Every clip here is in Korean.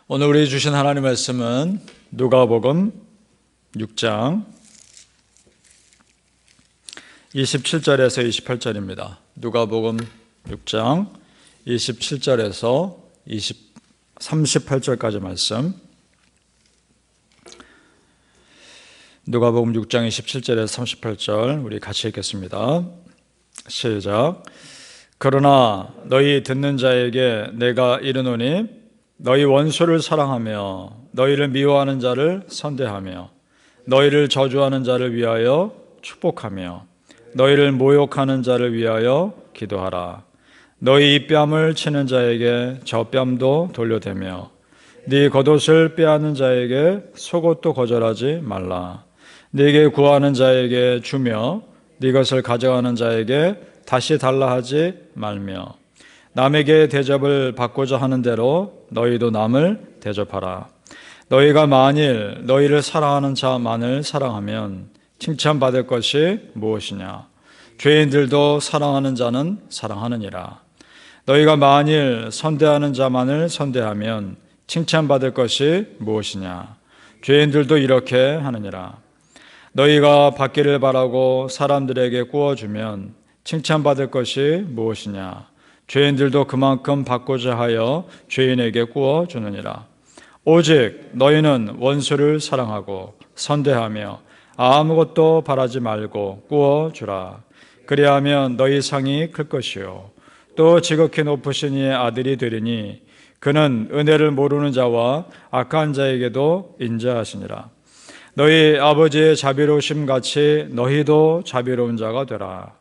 오늘 우리 주신 하나님 말씀은 누가복음 6장 27절에서 28절입니다. 누가복음 6장 27절에서 38절까지 말씀. 누가복음 6장 27절에서 38절 우리 같이 읽겠습니다. 시작. 그러나 너희 듣는 자에게 내가 이르노니 너희 원수를 사랑하며 너희를 미워하는 자를 선대하며 너희를 저주하는 자를 위하여 축복하며 너희를 모욕하는 자를 위하여 기도하라. 너희 입뺨을 치는 자에게 저 뺨도 돌려대며 네 겉옷을 빼앗는 자에게 속옷도 거절하지 말라. 네게 구하는 자에게 주며 네 것을 가져가는 자에게 다시 달라 하지 말며 남에게 대접을 받고자 하는 대로 너희도 남을 대접하라. 너희가 만일 너희를 사랑하는 자만을 사랑하면 칭찬받을 것이 무엇이냐? 죄인들도 사랑하는 자는 사랑하느니라. 너희가 만일 선대하는 자만을 선대하면 칭찬받을 것이 무엇이냐? 죄인들도 이렇게 하느니라. 너희가 받기를 바라고 사람들에게 구워주면 칭찬받을 것이 무엇이냐? 죄인들도 그만큼 받고자 하여 죄인에게 구워주느니라. 오직 너희는 원수를 사랑하고 선대하며 아무것도 바라지 말고 구워주라. 그리하면 너희 상이 클 것이요 또 지극히 높으신 이의 아들이 되리니 그는 은혜를 모르는 자와 악한 자에게도 인자하시니라. 너희 아버지의 자비로우심 같이 너희도 자비로운 자가 되라.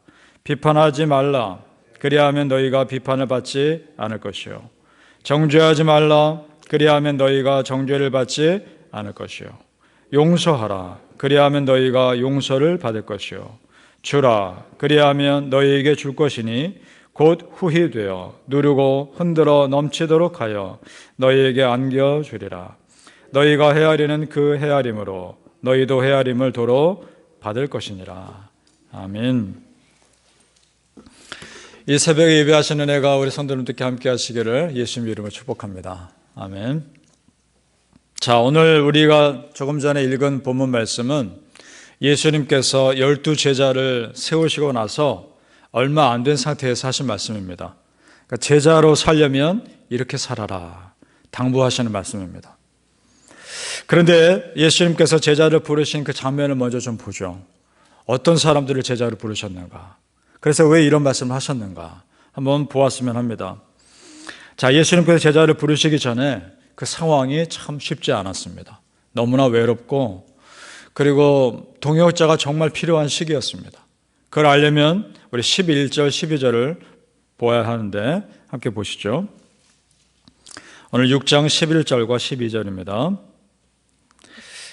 비판하지 말라. 그리하면 너희가 비판을 받지 않을 것이요 정죄하지 말라. 그리하면 너희가 정죄를 받지 않을 것이요 용서하라. 그리하면 너희가 용서를 받을 것이요 주라. 그리하면 너희에게 줄 것이니 곧 후히 되어 누르고 흔들어 넘치도록 하여 너희에게 안겨주리라. 너희가 헤아리는 그 헤아림으로 너희도 헤아림을 도로 받을 것이니라. 아멘. 이 새벽에 예배하시는 은혜가 우리 성도님들께 함께 하시기를 예수님 이름으로 축복합니다. 아멘. 자, 오늘 우리가 조금 전에 읽은 본문 말씀은 예수님께서 12제자를 세우시고 나서 얼마 안 된 상태에서 하신 말씀입니다. 그러니까 제자로 살려면 이렇게 살아라 당부하시는 말씀입니다. 그런데 예수님께서 제자를 부르신 그 장면을 먼저 좀 보죠. 어떤 사람들을 제자로 부르셨는가? 그래서 왜 이런 말씀을 하셨는가? 한번 보았으면 합니다. 자, 예수님께서 제자를 부르시기 전에 그 상황이 참 쉽지 않았습니다. 너무나 외롭고 그리고 동역자가 정말 필요한 시기였습니다. 그걸 알려면 우리 11절, 12절을 보아야 하는데 함께 보시죠. 오늘 6장 11절과 12절입니다.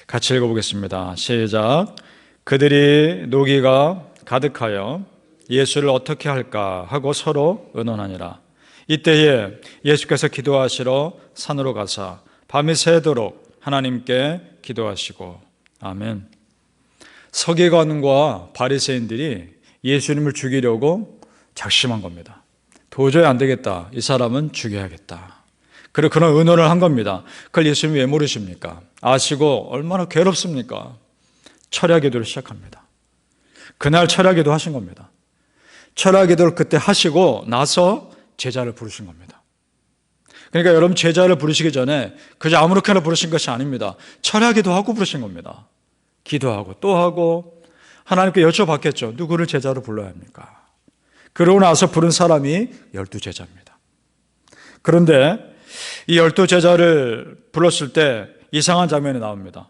같이 읽어보겠습니다. 시작. 그들이 노기가 가득하여 예수를 어떻게 할까 하고 서로 의논하니라. 이때에 예수께서 기도하시러 산으로 가사 밤이 새도록 하나님께 기도하시고. 아멘. 서기관과 바리새인들이 예수님을 죽이려고 작심한 겁니다. 도저히 안 되겠다. 이 사람은 죽여야겠다. 그리고 그런 의논을 한 겁니다. 그걸 예수님이 왜 모르십니까? 아시고 얼마나 괴롭습니까? 철야기도를 시작합니다. 그날 철야기도 하신 겁니다. 철야기도를 그때 하시고 나서 제자를 부르신 겁니다. 그러니까 여러분 제자를 부르시기 전에 그저 아무렇게나 부르신 것이 아닙니다. 철야기도 하고 부르신 겁니다. 기도하고 또 하고 하나님께 여쭤봤겠죠. 누구를 제자로 불러야 합니까? 그러고 나서 부른 사람이 12제자입니다. 그런데 이 12제자를 불렀을 때 이상한 장면이 나옵니다.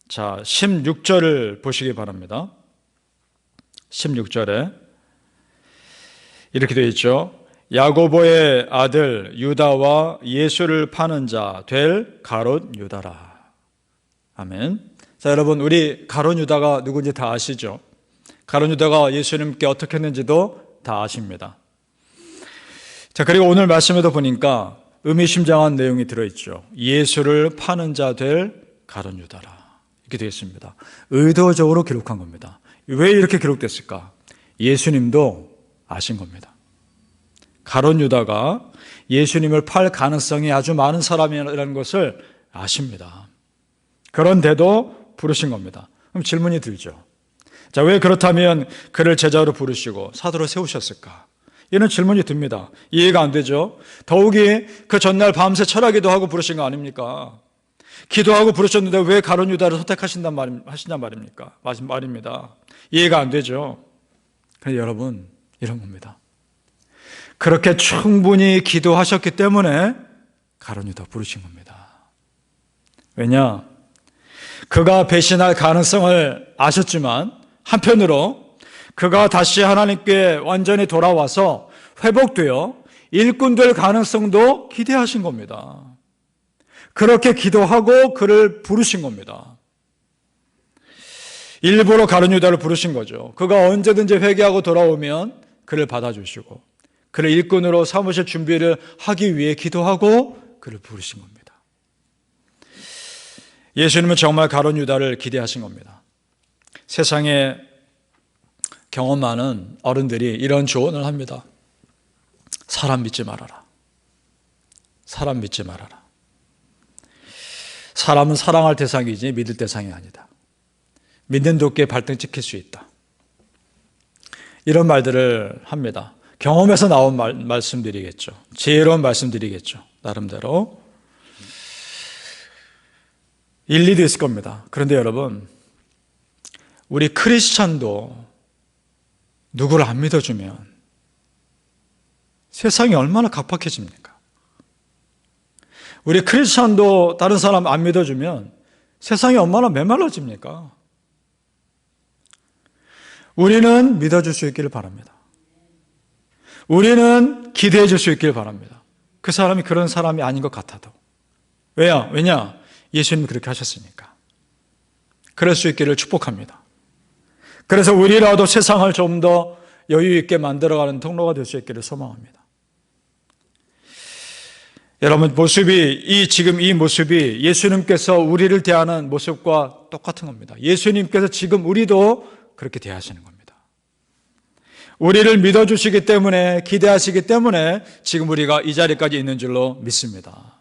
자, 16절을 보시기 바랍니다. 16절에 이렇게 되어 있죠. 야고보의 아들 유다와 예수를 파는 자 될 가롯 유다라. 아멘. 자, 여러분 우리 가롯 유다가 누군지 다 아시죠? 가롯 유다가 예수님께 어떻게 했는지도 다 아십니다. 자, 그리고 오늘 말씀에도 보니까 의미심장한 내용이 들어있죠. 예수를 파는 자 될 가롯 유다라. 이렇게 되어 있습니다. 의도적으로 기록한 겁니다. 왜 이렇게 기록됐을까? 예수님도 아신 겁니다. 가룟 유다가 예수님을 팔 가능성이 아주 많은 사람이라는 것을 아십니다. 그런데도 부르신 겁니다. 그럼 질문이 들죠. 자, 왜 그렇다면 그를 제자로 부르시고 사도로 세우셨을까? 이런 질문이 듭니다. 이해가 안 되죠? 더욱이 그 전날 밤새 철야기도 하고 부르신 거 아닙니까? 기도하고 부르셨는데 왜 가룟 유다를 선택하신단 말입니까? 말입니다. 이해가 안 되죠? 그런데 여러분, 이런 겁니다. 그렇게 충분히 기도하셨기 때문에 가룟 유다 부르신 겁니다. 왜냐? 그가 배신할 가능성을 아셨지만 한편으로 그가 다시 하나님께 완전히 돌아와서 회복되어 일꾼 될 가능성도 기대하신 겁니다. 그렇게 기도하고 그를 부르신 겁니다. 일부러 가룟 유다를 부르신 거죠. 그가 언제든지 회개하고 돌아오면 그를 받아주시고 그를 일꾼으로 삼으실 준비를 하기 위해 기도하고 그를 부르신 겁니다. 예수님은 정말 가룟 유다를 기대하신 겁니다. 세상에 경험 많은 어른들이 이런 조언을 합니다. 사람 믿지 말아라. 사람 믿지 말아라. 사람은 사랑할 대상이지 믿을 대상이 아니다. 믿는 도끼에 발등 찍힐 수 있다. 이런 말들을 합니다. 경험에서 나온 말씀드리겠죠. 지혜로운 말씀드리겠죠. 나름대로. 일리도 있을 겁니다. 그런데 여러분, 우리 크리스찬도 누구를 안 믿어주면 세상이 얼마나 각박해집니까? 우리 크리스찬도 다른 사람 안 믿어주면 세상이 얼마나 메말라집니까? 우리는 믿어줄 수 있기를 바랍니다. 우리는 기대해 줄 수 있기를 바랍니다. 그 사람이 그런 사람이 아닌 것 같아도. 왜냐? 예수님이 그렇게 하셨으니까. 그럴 수 있기를 축복합니다. 그래서 우리라도 세상을 좀 더 여유 있게 만들어가는 통로가 될 수 있기를 소망합니다. 여러분, 지금 이 모습이 예수님께서 우리를 대하는 모습과 똑같은 겁니다. 예수님께서 지금 우리도 그렇게 대하시는 겁니다. 우리를 믿어주시기 때문에, 기대하시기 때문에 지금 우리가 이 자리까지 있는 줄로 믿습니다.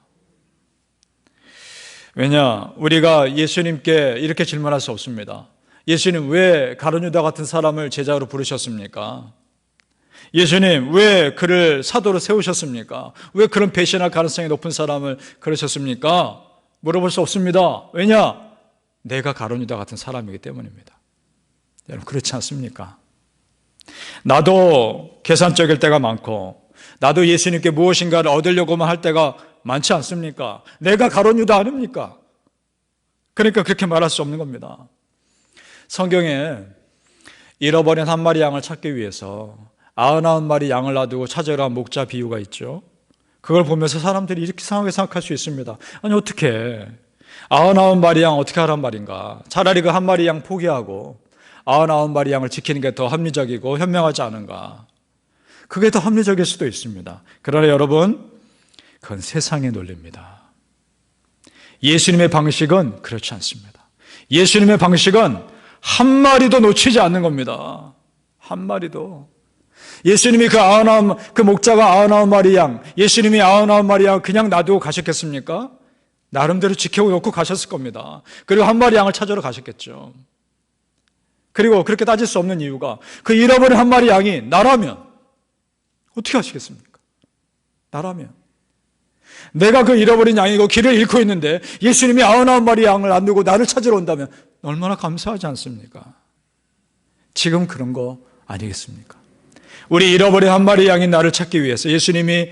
왜냐? 우리가 예수님께 이렇게 질문할 수 없습니다. 예수님, 왜 가룟 유다 같은 사람을 제자로 부르셨습니까? 예수님, 왜 그를 사도로 세우셨습니까? 왜 그런 배신할 가능성이 높은 사람을 그러셨습니까? 물어볼 수 없습니다. 왜냐? 내가 가룟 유다 같은 사람이기 때문입니다. 여러분, 그렇지 않습니까? 나도 계산적일 때가 많고, 나도 예수님께 무엇인가를 얻으려고만 할 때가 많지 않습니까? 내가 가룟 유다 아닙니까? 그러니까 그렇게 말할 수 없는 겁니다. 성경에 잃어버린 한 마리 양을 찾기 위해서 99마리 양을 놔두고 찾으러 간 목자 비유가 있죠. 그걸 보면서 사람들이 이렇게 이상하게 생각할 수 있습니다. 아니, 어떻게 99마리 양 어떻게 하란 말인가? 차라리 그 한 마리 양 포기하고 99마리 양을 지키는 게 더 합리적이고 현명하지 않은가? 그게 더 합리적일 수도 있습니다. 그러나 여러분, 그건 세상의 논리입니다. 예수님의 방식은 그렇지 않습니다. 예수님의 방식은 한 마리도 놓치지 않는 겁니다. 한 마리도. 예수님이 그 목자가 99마리 양, 예수님이 99마리 양 그냥 놔두고 가셨겠습니까? 나름대로 지켜놓고 가셨을 겁니다. 그리고 한 마리 양을 찾으러 가셨겠죠. 그리고 그렇게 따질 수 없는 이유가 그 잃어버린 한 마리 양이 나라면 어떻게 하시겠습니까? 나라면. 내가 그 잃어버린 양이고 길을 잃고 있는데 예수님이 99마리 양을 안 두고 나를 찾으러 온다면 얼마나 감사하지 않습니까? 지금 그런 거 아니겠습니까? 우리 잃어버린 한 마리 양인 나를 찾기 위해서 예수님이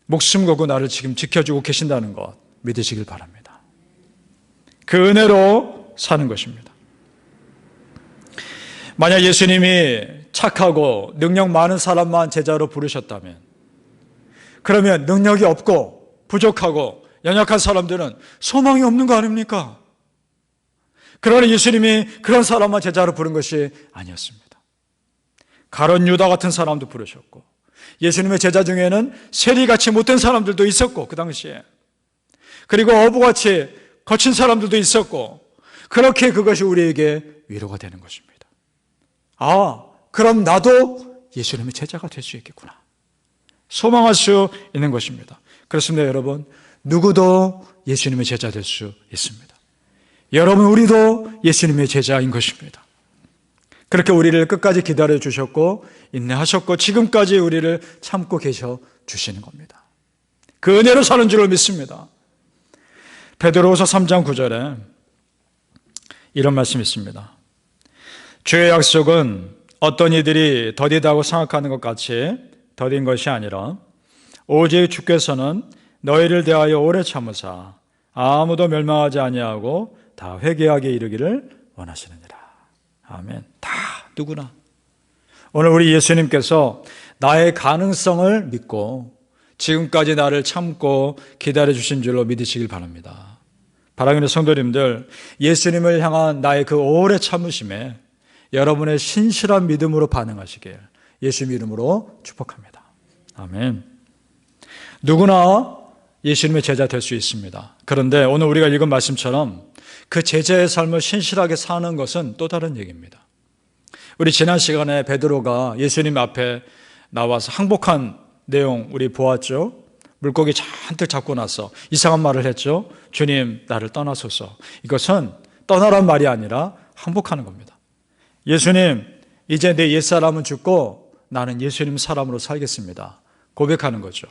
목숨 걸고 나를 지금 지켜주고 계신다는 것 믿으시길 바랍니다. 그 은혜로 사는 것입니다. 만약 예수님이 착하고 능력 많은 사람만 제자로 부르셨다면, 그러면 능력이 없고 부족하고 연약한 사람들은 소망이 없는 거 아닙니까? 그러나 예수님이 그런 사람만 제자로 부른 것이 아니었습니다. 가룟 유다 같은 사람도 부르셨고, 예수님의 제자 중에는 세리같이 못된 사람들도 있었고, 그 당시에. 그리고 어부같이 거친 사람들도 있었고, 그렇게 그것이 우리에게 위로가 되는 것입니다. 아, 그럼 나도 예수님의 제자가 될 수 있겠구나. 소망할 수 있는 것입니다. 그렇습니다, 여러분. 누구도 예수님의 제자 될 수 있습니다. 여러분, 우리도 예수님의 제자인 것입니다. 그렇게 우리를 끝까지 기다려 주셨고 인내하셨고 지금까지 우리를 참고 계셔 주시는 겁니다. 그 은혜로 사는 줄을 믿습니다. 베드로후서 3장 9절에 이런 말씀이 있습니다. 주의 약속은 어떤 이들이 더디다고 생각하는 것 같이 더딘 것이 아니라 오직 주께서는 너희를 대하여 오래 참으사 아무도 멸망하지 아니하고 다 회개하게 이르기를 원하시느니라. 아멘. 다 누구나. 오늘 우리 예수님께서 나의 가능성을 믿고 지금까지 나를 참고 기다려주신 줄로 믿으시길 바랍니다. 사랑하는 성도님들, 예수님을 향한 나의 그 오래 참으심에 여러분의 신실한 믿음으로 반응하시길 예수 이름으로 축복합니다. 아멘. 누구나 예수님의 제자 될 수 있습니다. 그런데 오늘 우리가 읽은 말씀처럼 그 제자의 삶을 신실하게 사는 것은 또 다른 얘기입니다. 우리 지난 시간에 베드로가 예수님 앞에 나와서 항복한 내용 우리 보았죠. 물고기 잔뜩 잡고 나서 이상한 말을 했죠. 주님, 나를 떠나소서. 이것은 떠나란 말이 아니라 항복하는 겁니다. 예수님, 이제 내 옛사람은 죽고 나는 예수님 사람으로 살겠습니다. 고백하는 거죠.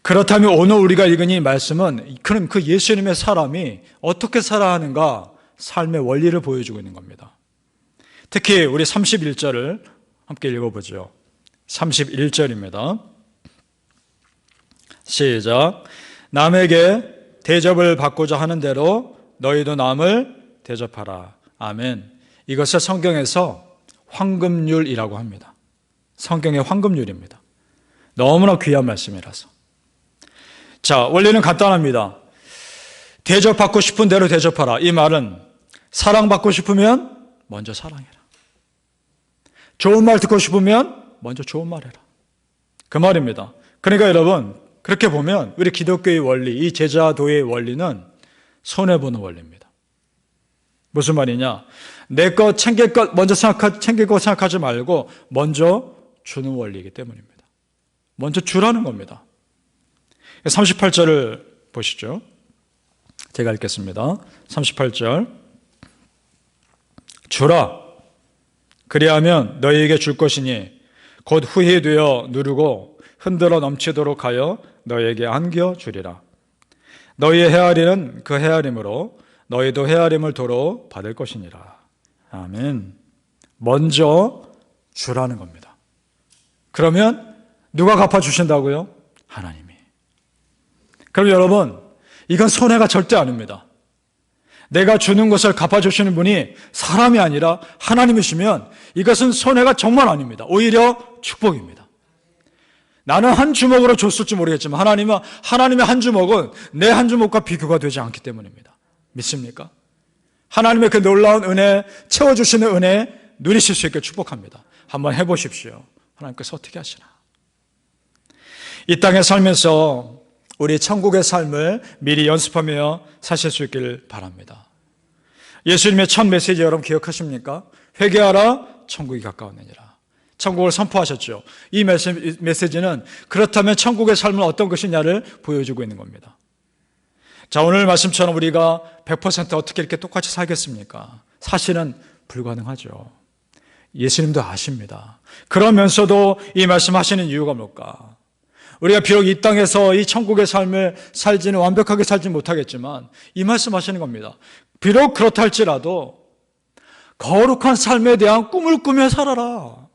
그렇다면 오늘 우리가 읽은 이 말씀은 그럼 그 예수님의 사람이 어떻게 살아야 하는가 삶의 원리를 보여주고 있는 겁니다. 특히 우리 31절을 함께 읽어보죠. 31절입니다. 시작. 남에게 대접을 받고자 하는 대로 너희도 남을 대접하라. 아멘. 이것을 성경에서 황금률이라고 합니다. 성경의 황금률입니다. 너무나 귀한 말씀이라서. 자, 원리는 간단합니다. 대접받고 싶은 대로 대접하라. 이 말은 사랑받고 싶으면 먼저 사랑해라. 좋은 말 듣고 싶으면 먼저 좋은 말 해라. 그 말입니다. 그러니까 여러분, 그렇게 보면 우리 기독교의 원리, 이 제자도의 원리는 손해보는 원리입니다. 무슨 말이냐? 내 것 챙길 것 먼저 챙길 거 생각하지 말고 먼저 주는 원리이기 때문입니다. 먼저 주라는 겁니다. 38절을 보시죠. 제가 읽겠습니다. 38절. 주라. 그리하면 너희에게 줄 것이니 곧 후히 되어 누르고 흔들어 넘치도록 하여 너희에게 안겨주리라. 너희의 헤아리는 그 헤아림으로 너희도 헤아림을 도로 받을 것이니라. 아멘. 먼저 주라는 겁니다. 그러면 누가 갚아주신다고요? 하나님이. 그럼 여러분, 이건 손해가 절대 아닙니다. 내가 주는 것을 갚아주시는 분이 사람이 아니라 하나님이시면 이것은 손해가 정말 아닙니다. 오히려 축복입니다. 나는 한 주먹으로 줬을지 모르겠지만 하나님의 한 주먹은 내 한 주먹과 비교가 되지 않기 때문입니다. 믿습니까? 하나님의 그 놀라운 은혜, 채워주시는 은혜 누리실 수 있게 축복합니다. 한번 해보십시오. 하나님께서 어떻게 하시나. 이 땅에 살면서 우리 천국의 삶을 미리 연습하며 사실 수 있기를 바랍니다. 예수님의 첫 메시지 여러분 기억하십니까? 회개하라, 천국이 가까웠느니라. 천국을 선포하셨죠. 이 메시지는 그렇다면 천국의 삶은 어떤 것이냐를 보여주고 있는 겁니다. 자, 오늘 말씀처럼 우리가 100% 어떻게 이렇게 똑같이 살겠습니까? 사실은 불가능하죠. 예수님도 아십니다. 그러면서도 이 말씀하시는 이유가 뭘까? 우리가 비록 이 땅에서 이 천국의 삶을 살지는 완벽하게 살지 못하겠지만 이 말씀하시는 겁니다. 비록 그렇다 할지라도 거룩한 삶에 대한 꿈을 꾸며 살아라.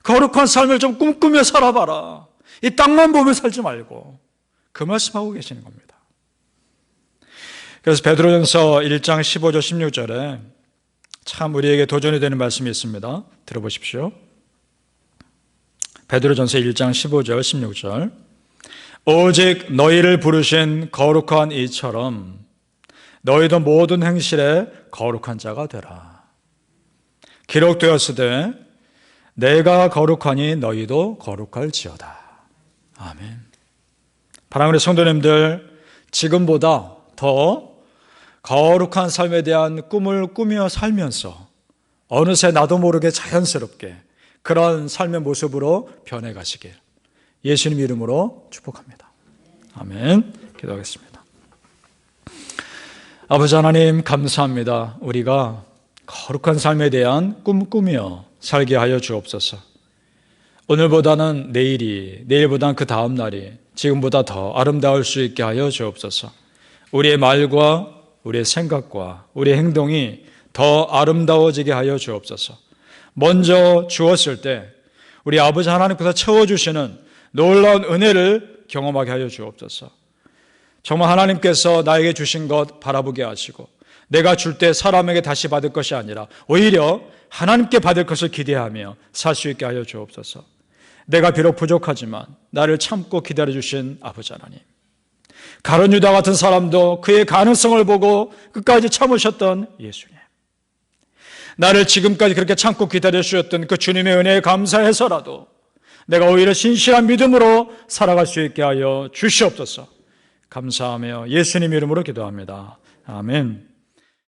거룩한 삶을 좀 꿈꾸며 살아봐라. 이 땅만 보며 살지 말고 그 말씀하고 계시는 겁니다. 그래서 베드로전서 1장 15절 16절에 참 우리에게 도전이 되는 말씀이 있습니다. 들어보십시오. 베드로전서 1장 15절 16절. 오직 너희를 부르신 거룩한 이처럼 너희도 모든 행실에 거룩한 자가 되라. 기록되었으되 내가 거룩하니 너희도 거룩할지어다. 아멘. 사랑하는 성도님들, 지금보다 더 거룩한 삶에 대한 꿈을 꾸며 살면서 어느새 나도 모르게 자연스럽게 그런 삶의 모습으로 변해가시길 예수님 이름으로 축복합니다. 아멘. 기도하겠습니다. 아버지 하나님 감사합니다. 우리가 거룩한 삶에 대한 꿈 꾸며 살게 하여 주옵소서. 오늘보다는 내일이, 내일보다는 그 다음 날이 지금보다 더 아름다울 수 있게 하여 주옵소서. 우리의 말과 우리의 생각과 우리의 행동이 더 아름다워지게 하여 주옵소서. 먼저 주었을 때 우리 아버지 하나님께서 채워주시는 놀라운 은혜를 경험하게 하여 주옵소서. 정말 하나님께서 나에게 주신 것 바라보게 하시고 내가 줄 때 사람에게 다시 받을 것이 아니라 오히려 하나님께 받을 것을 기대하며 살 수 있게 하여 주옵소서. 내가 비록 부족하지만 나를 참고 기다려주신 아버지 하나님, 가룟 유다 같은 사람도 그의 가능성을 보고 끝까지 참으셨던 예수님, 나를 지금까지 그렇게 참고 기다려주셨던 그 주님의 은혜에 감사해서라도 내가 오히려 신실한 믿음으로 살아갈 수 있게 하여 주시옵소서. 감사하며 예수님 이름으로 기도합니다. 아멘.